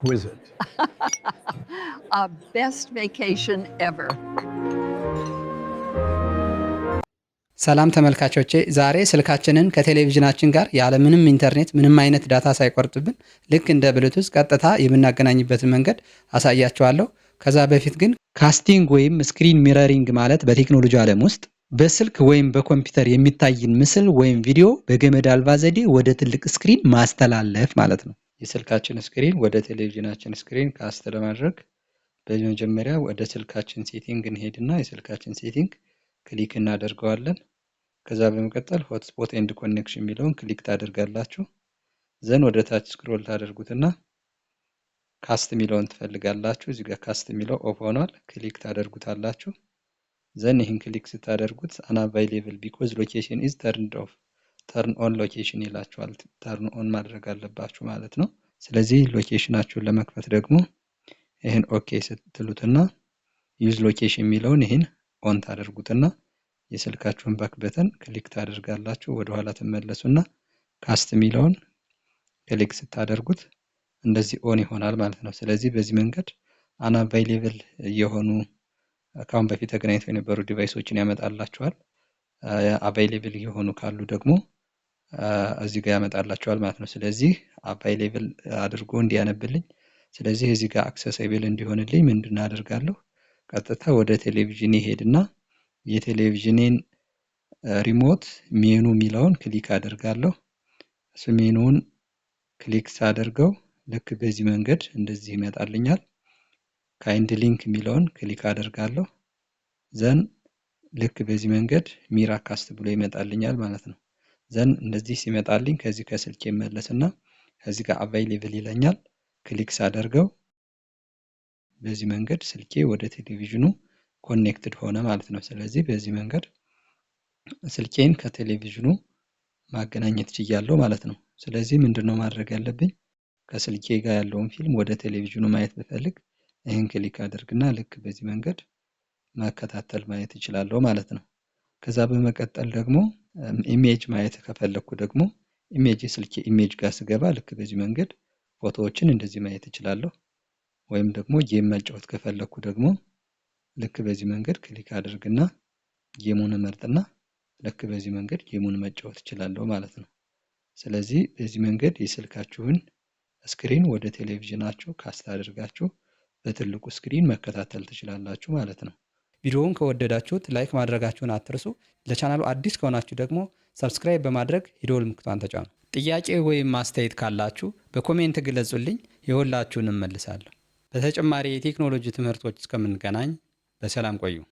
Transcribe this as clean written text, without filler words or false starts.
Wizard. Best vacation ever. ሰላም ተመልካቾቼ፣ ዛሬ ስልካችንን ከቴሌቪዥናችን ጋር ያለምንም ኢንተርኔት ምንም አይነት ዳታ ሳይቆርጥብን ልክ እንደ ብሉቱዝ ቀጥታ የምናገናኝበትን መንገድ አሳያችኋለሁ። ከዛ በፊት ግን ካስቲንግ ወይም ስክሪን ሚረሪንግ ማለት በቴክኖሎጂ ዓለም ውስጥ በስልክ ወይም በኮምፒውተር የሚታይን ምስል ወይም ቪዲዮ በገመድ አልባ ዘዴ ወደ ትልቅ ስክሪን ማስተላለፍ ማለት ነው። የስልካችን ስክሪን ወደ ቴሌቪዥናችን ስክሪን ካስት ለማድረግ በመጀመሪያ ወደ ስልካችን ሴቲንግ እንሄድና የስልካችን ሴቲንግ ክሊክ እናደርገዋለን። ከዛ በመቀጠል ሆትስፖት ኤንድ ኮኔክሽን የሚለውን ክሊክ ታደርጋላችሁ። ዘን ወደ ታች ስክሮል ታደርጉትና ካስት የሚለውን ትፈልጋላችሁ። እዚህ ጋር ካስት የሚለው ኦፍ ሆኗል። ክሊክ ታደርጉታላችሁ። ዘን ይህን ክሊክ ስታደርጉት አንአቫይሌብል ቢኮዝ ሎኬሽን ኢዝ ተርንድ ኦፍ ተርን ኦን ሎኬሽን ይላችኋል። ተርን ኦን ማድረግ አለባችሁ ማለት ነው። ስለዚህ ሎኬሽናችሁን ለመክፈት ደግሞ ይህን ኦኬ ስትሉትና ዩዝ ሎኬሽን የሚለውን ይህን ኦን ታደርጉትና የስልካችሁን ባክ በተን ክሊክ ታደርጋላችሁ። ወደኋላ ትመለሱና ካስት የሚለውን ክሊክ ስታደርጉት እንደዚህ ኦን ይሆናል ማለት ነው። ስለዚህ በዚህ መንገድ አንአቫይሌብል የሆኑ ካሁን በፊት ተገናኝተው የነበሩ ዲቫይሶችን ያመጣላችኋል። አቫይሌብል የሆኑ ካሉ ደግሞ እዚህ ጋር ያመጣላችኋል ማለት ነው። ስለዚህ አቫይሌብል አድርጎ እንዲያነብልኝ፣ ስለዚህ እዚህ ጋር አክሰሲብል እንዲሆንልኝ ምንድን አደርጋለሁ? ቀጥታ ወደ ቴሌቪዥን ይሄድና የቴሌቪዥኔን ሪሞት ሜኑ የሚለውን ክሊክ አደርጋለሁ። እሱ ሜኑውን ክሊክ ሳደርገው ልክ በዚህ መንገድ እንደዚህ ይመጣልኛል። ካይንድ ሊንክ የሚለውን ክሊክ አደርጋለሁ። ዘን ልክ በዚህ መንገድ ሚራካስት ብሎ ይመጣልኛል ማለት ነው። ዘን እንደዚህ ሲመጣልኝ ከዚህ ከስልክ መለስና ከዚህ ጋር አቫይሌብል ይለኛል። ክሊክ ሳደርገው በዚህ መንገድ ስልኬ ወደ ቴሌቪዥኑ ኮኔክትድ ሆነ ማለት ነው። ስለዚህ በዚህ መንገድ ስልኬን ከቴሌቪዥኑ ማገናኘት ችያለሁ ማለት ነው። ስለዚህ ምንድነው ማድረግ ያለብኝ? ከስልኬ ጋር ያለውን ፊልም ወደ ቴሌቪዥኑ ማየት ብፈልግ ይህን ክሊክ አድርግና ልክ በዚህ መንገድ መከታተል ማየት እችላለሁ ማለት ነው። ከዛ በመቀጠል ደግሞ ኢሜጅ ማየት ከፈለኩ ደግሞ ኢሜጅ ስልኬ ኢሜጅ ጋር ስገባ ልክ በዚህ መንገድ ፎቶዎችን እንደዚህ ማየት እችላለሁ። ወይም ደግሞ ጌም መጫወት ከፈለኩ ደግሞ ልክ በዚህ መንገድ ክሊክ አድርግና ጌሙን መርጥና ልክ በዚህ መንገድ ጌሙን መጫወት እችላለሁ ማለት ነው። ስለዚህ በዚህ መንገድ የስልካችሁን ስክሪን ወደ ቴሌቪዥናችሁ ካስት አድርጋችሁ በትልቁ ስክሪን መከታተል ትችላላችሁ ማለት ነው። ቪዲዮውን ከወደዳችሁት ላይክ ማድረጋችሁን አትርሱ። ለቻናሉ አዲስ ከሆናችሁ ደግሞ ሰብስክራይብ በማድረግ የደወል ምልክቱን ተጫኑ። ጥያቄ ወይም ማስተያየት ካላችሁ በኮሜንት ግለጹልኝ፣ የሁላችሁንም መልሳለሁ። በተጨማሪ የቴክኖሎጂ ትምህርቶች እስከምንገናኝ በሰላም ቆዩ።